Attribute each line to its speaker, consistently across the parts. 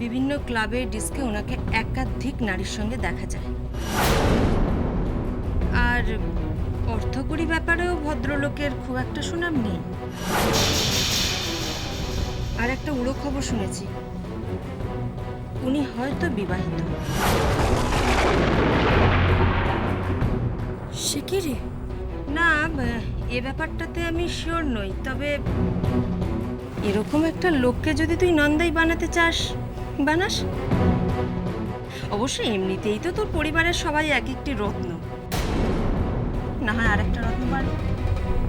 Speaker 1: বিভিন্ন ক্লাবের ডিস্কে ওনাকে একাধিক নারীর সঙ্গে দেখা যায়। আর অর্থকরী ব্যাপারেও ভদ্রলোকের খুব একটা সুনাম নেই। আর একটা উড়ো খবর শুনেছি, উনি হয়তো বিবাহিত।
Speaker 2: সে কি রে?
Speaker 1: না, এ ব্যাপারটাতে আমি শিওর নই, তবে এরকম একটা লোককে যদি তুই নন্দাই বানাতে চাস, বানাস। অবশ্যই এমনিতেই তো তোর পরিবারের সবাই এক একটি রত্ন, না হয় আরেকটা রত্ন বাড়বে।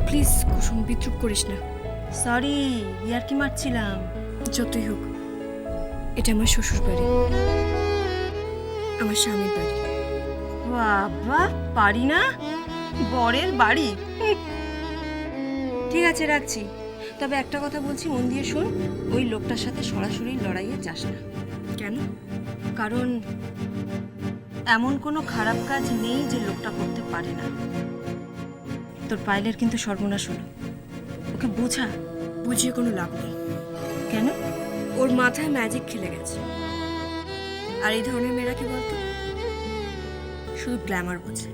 Speaker 2: প্লিজ কুসুম, বিদ্রুপ করিস না।
Speaker 1: সরি, ইয়ার কি মারছিলাম।
Speaker 2: যতই হোক, এটা আমার শ্বশুর বাড়ি, আমার স্বামীর বাড়ি।
Speaker 1: বাবা, পারি না, বরের বাড়ি। ঠিক আছে, রাখছি। তবে একটা কথা বলছি, মন দিয়ে শোন, ওই লোকটার সাথে সরাসরি লড়াইয়ে যাস না।
Speaker 2: কেন?
Speaker 1: কারণ এমন কোনো খারাপ কাজ নেই যে লোকটা করতে পারে না। তোর পায়েলের কিন্তু সর্বনাশ হলো, ওকে বোঝা।
Speaker 2: বুঝিয়ে কোনো লাভ নেই।
Speaker 1: কেন?
Speaker 2: ওর মাথায় ম্যাজিক খেলে গেছে। আর এই ধরনের মেয়েরা কি বলতো, শুধু গ্ল্যামার বোঝে।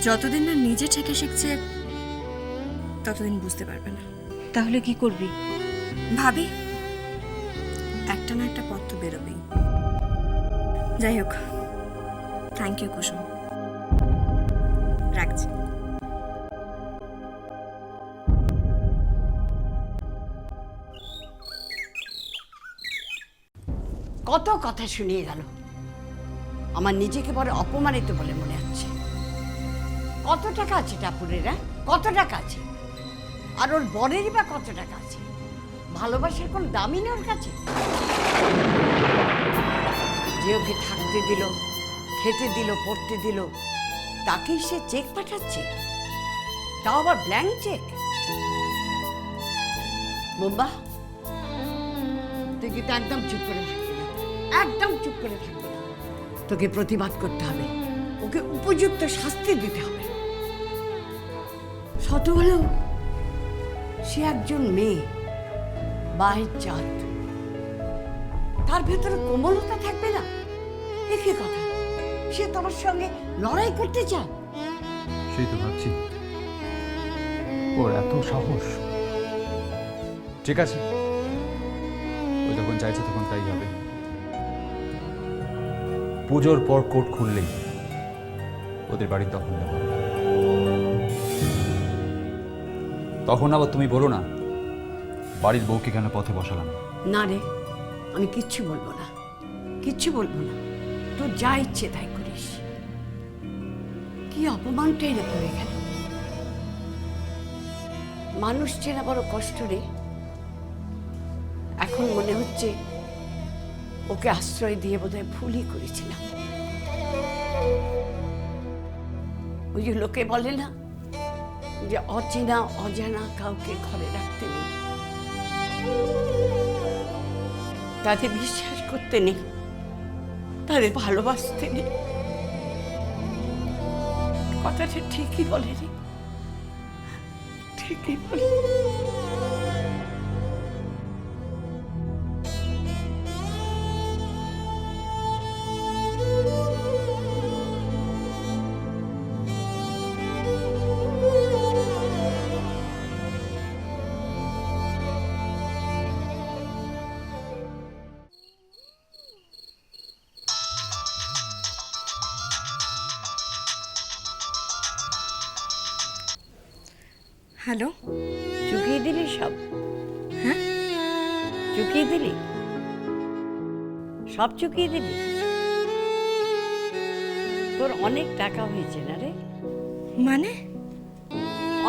Speaker 2: যতদিন না নিজে থেকে শিখছে, ততদিন বুঝতে পারবে না।
Speaker 1: তাহলে কি করবি?
Speaker 2: ভাবি, একটা না একটা পথ তো বেরোবেই। যাই হোক, থ্যাংক ইউ কুসুম, রাখছি।
Speaker 3: কত কথা শুনিয়ে গেল, আমার নিজেকে বড় অপমানিত বলে মনে হচ্ছে। কত টাকা আছে টাপুরেরা? কত টাকা আছে? আর ওর বরেরই বা কত টাকা আছে? ভালোবাসার কোনো দামই নেই ওর কাছে। যে ওকে থাকতে দিল, খেতে দিল, পড়তে দিল, তাকেই সে চেক পাঠাচ্ছে, তাও আবার ব্ল্যাঙ্ক চেক। বোম্বা, তুই কিন্তু একদম চুপ করে থাকবি না, একদম চুপ করে থাকবি না। তোকে প্রতিবাদ করতে হবে, ওকে উপযুক্ত শাস্তি দিতে হবে। শত হলেও সে একজন মেয়ে, বাহির চাঁদ, তার ভেতরে কোমলতা থাকবে না? একই কথা, সে তোমার সঙ্গে লড়াই করতে চায়।
Speaker 4: সেই তো ভাবছি, ওর এত সাহস। ঠিক আছে, ও যখন চাইছে তখন তাই হবে। পুজোর পর কোর্ট খুললেই ওদের বাড়ির দখল নেব। তখন আবার তুমি বলো না বাড়ির বউকে কেন পথে বসালাম।
Speaker 3: না রে, আমি কিচ্ছু বলবো না, কিচ্ছু বলবো না। তোর যা ইচ্ছে তাই করিস। কি অপমানটাই রে করে গেল। মানুষ চেনা বড় কষ্ট রে। এখন মনে হচ্ছে ওকে আশ্রয় দিয়ে বোধহয় ভুলই করেছিলাম। ওই যে লোকে বলে না যে অচেনা অজানা কাউকে ঘরে রাখতে নেই, তাদের বিশ্বাস করতে নেই, তাদের ভালোবাসতে নেই। কথাটা ঠিকই বলে রে, ঠিকই বলে।
Speaker 2: হ্যালো,
Speaker 3: চুকিয়ে দিলি সব?
Speaker 2: হ্যাঁ,
Speaker 3: চুকিয়ে দিলি সব, চুকিয়ে দিলি। তোর অনেক টাকা হয়েছে না রে?
Speaker 2: মানে?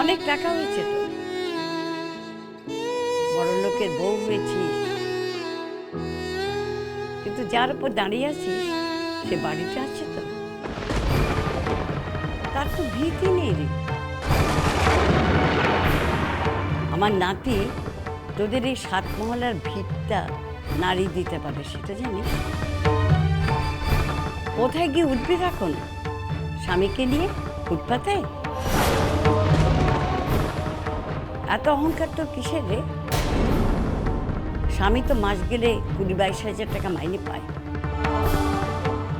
Speaker 3: অনেক টাকা হয়েছে তোর, বড় লোকের বউ হয়েছিস, কিন্তু যার উপর দাঁড়িয়ে আছিস সে বাড়িতে আছে তো, তার তো ভীতি নেই রে। আমার নাতি তোদের এই 7 মহলার ভিতটা নাড়ি দিতে পারে, সেটা জানিস? কোথায় গিয়ে উঠবি এখন স্বামীকে নিয়ে ফুটপাতে? এত অহংকার তোর কিসের রে? স্বামী তো মাস গেলে 20-22 হাজার টাকা মাইনে পায়।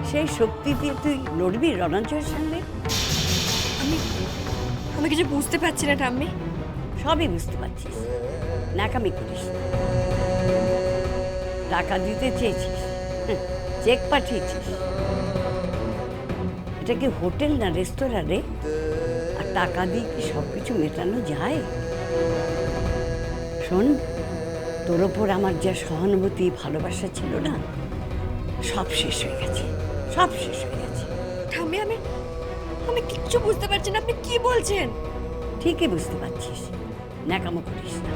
Speaker 3: সেই শক্তি দিয়ে তুই লড়বি রণঞ্জয়ের সঙ্গে?
Speaker 2: আমি কিছু বুঝতে পারছি না ঠাম্মি।
Speaker 3: সবই বুঝতে পারছিস, ন্যাকামি করিস না। টাকা দিতে চেয়েছিস, চেক পাঠিয়েছিস। এটা কি হোটেল না রেস্তোরাঁ রে? আর টাকা দিয়ে কি সব কিছু মেটানো যায়? শোন, তোর ওপর আমার যা সহানুভূতি ভালোবাসা ছিল না, সব শেষ হয়ে গেছে, সব শেষ হয়ে গেছে।
Speaker 2: ঠাম্মি আমি কিচ্ছু বুঝতে পারছি না, আপনি কি বলছেন?
Speaker 3: ঠিকই বুঝতে পারছিস, ন্যাকামো করিস না।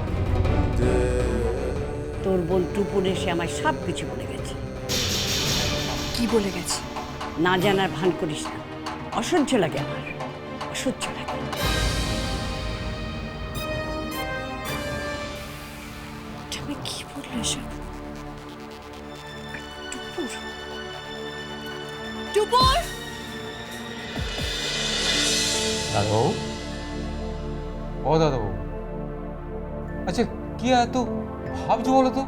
Speaker 3: তোর বোন টুপুর এসে আমায় সব কিছু বলে গেছে।
Speaker 2: কি বলে গেছে?
Speaker 3: না জানার ভান করিস না, অসহ্য লাগে আমার, অসহ্য লাগে।
Speaker 2: ঠাম্মি কি বললো এসব? টুপুর টুপুর
Speaker 4: দাদাবাবু, ও দাদাবাবু, আচ্ছা কি এত ভাবছো বলো তো?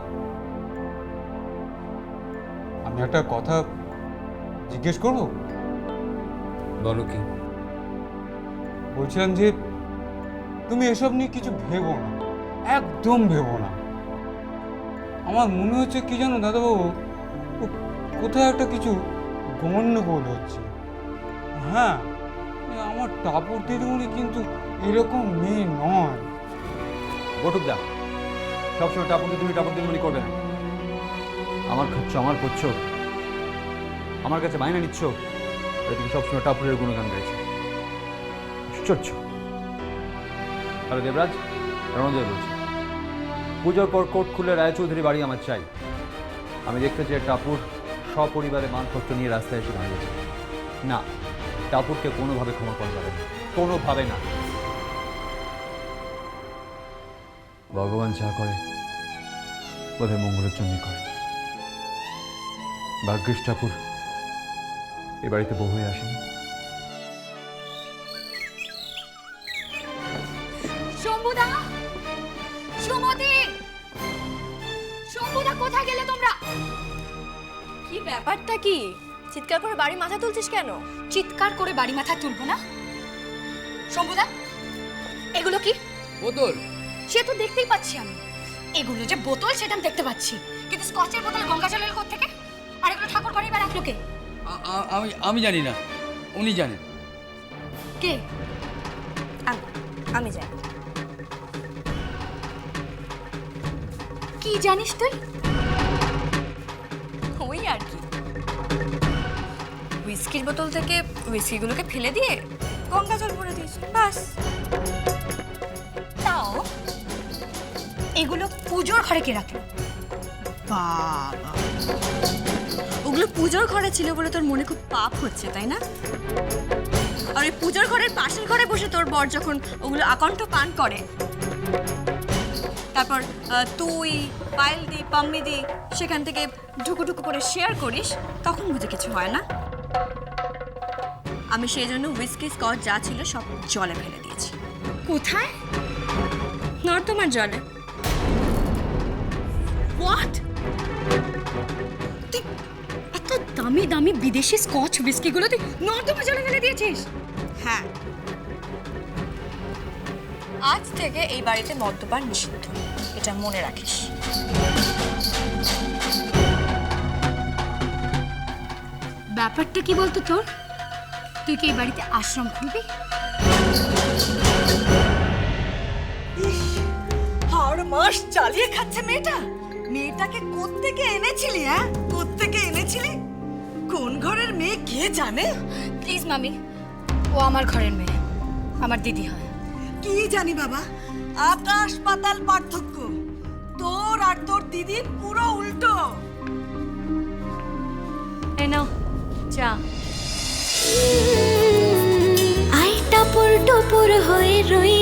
Speaker 4: আমি একটা কথা জিজ্ঞেস করবো?
Speaker 5: বলো কি?
Speaker 4: বলছিলাম যে তুমি এসব নিয়ে কিছু ভেবো না, একদম ভেবো না। আমার মনে হচ্ছে কি জানো দাদাবাবু, কোথায় একটা কিছু গন্ডগোল হচ্ছে। হ্যাঁ, আমার টাপুর দিদিমণি কিন্তু এরকম মেয়ে নয়।
Speaker 5: বটুক দা, সবসময় টাপুর দিদিমণি করবে না। আমার খাচ্ছ, আমার করছো, আমার কাছে মাইনে নিচ্ছ, তুমি সবসময় টাপুরের গুণগান গাইছো। আশ্চর্য। হ্যালো দেবরাজ, রণজয় বলছি। পুজোর পর কোর্ট খুলে রায়চৌধুরী বাড়ি আমার চাই। আমি দেখতে চাই টাপুর সপরিবারে মানপত্র নিয়ে রাস্তায় এসে দাঁড়িয়েছে। না, টাপুরকে কোনোভাবে ক্ষমা করা যাবে না, কোনোভাবে না। ভগবান যা করে বোধহয় মঙ্গলের জন্যই করে। ভাগ্যিস ঠাকুর এ বাড়িতে বউ হয়ে আসেনি।
Speaker 6: শম্ভুদা, সুমতি, শম্ভুদা কোথায় গেলে তোমরা?
Speaker 2: কি ব্যাপারটা কি? চিৎকার করে বাড়ি মাথা তুলছিস কেন?
Speaker 6: চিৎকার করে বাড়ি মাথা তুলবো না? শম্ভুদা, এগুলো কি?
Speaker 5: বোতল।
Speaker 6: সে তো দেখতেই পাচ্ছি আমি। এগুলো যে বোতল সেটা আমি দেখতে পাচ্ছি, কিন্তু স্কচের বোতলে গঙ্গা জল এলো কোত্থেকে? আর এগুলো ঠাকুর ঘরে বা রাখলো কে?
Speaker 7: আমি জানি না, উনি জানেন।
Speaker 6: কে?
Speaker 2: আমি যাই।
Speaker 6: কি জানিস তুই?
Speaker 2: ওই আর কি, হুইস্কির বোতল থেকে হুইস্কিগুলোকে ফেলে দিয়ে গঙ্গা জল ভরে দিয়েছি, বাস।
Speaker 6: তাও এগুলো পুজোর ঘরে কে রাখলো?
Speaker 2: বাবা, ওগুলো পুজোর ঘরে ছিল বলে তোর মনে খুব পাপ হচ্ছে, তাই না? আর ওই পুজোর ঘরের পাশের ঘরে বসে তোর বর যখন ওগুলো আকণ্ঠ পান করে, তারপর তুই পায়েল দি পাম্মি দি সেখান থেকে ঢুকু করে শেয়ার করিস, তখন বুঝে কিছু হয় না। আমি সেই জন্য হুইস্কি স্কচ যা ছিল সব জলে ফেলে দিয়েছি।
Speaker 6: কোথায়?
Speaker 2: নর্দমার জলে।
Speaker 6: হোয়াট? তুই এত দামি দামি বিদেশি স্কচ হুইস্কিগুলো তুই নর্দমা জলে ফেলে দিয়েছিস?
Speaker 2: হ্যাঁ, আজ থেকে এই বাড়িতে মদ্যপান নিষিদ্ধ, এটা মনে রাখিস।
Speaker 6: ব্যাপারটা কি বলতো তোর? তুই কি এই বাড়িতে আশ্রম খুলবি?
Speaker 8: হাড় মাস চালিয়ে খাচ্ছে মেয়েটা। মেয়েটাকে কোত্থেকে এনেছিলি? হ্যাঁ, কোত্থেকে এনেছিলি? কোন ঘরের মেয়ে কে জানে?
Speaker 6: প্লিজ মামি, ও আমার ঘরের মেয়ে, আমার দিদি হয়।
Speaker 8: কি জানি বাবা, আকাশ পাতাল পার্থক্য। তোর আর তোর দিদির পুরো উল্টো।
Speaker 2: এই নাও চা।
Speaker 9: আই টাপুর টুপুর হয়ে রই